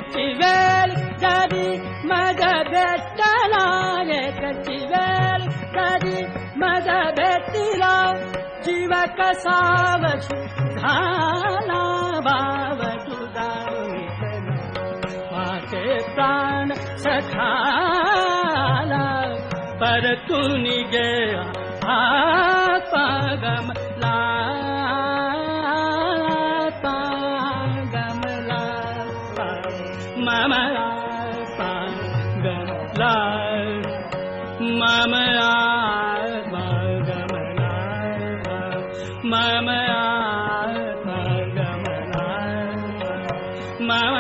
एकची वेळ जरी मज भेटला एकची वेळ जरी मज भेटला जीव कसा वशू झाला भाव तुझा माझे प्राण सखाला परतून गेला पागमला पागमला ममला पागमला ममला पागमला ममला पागमला मम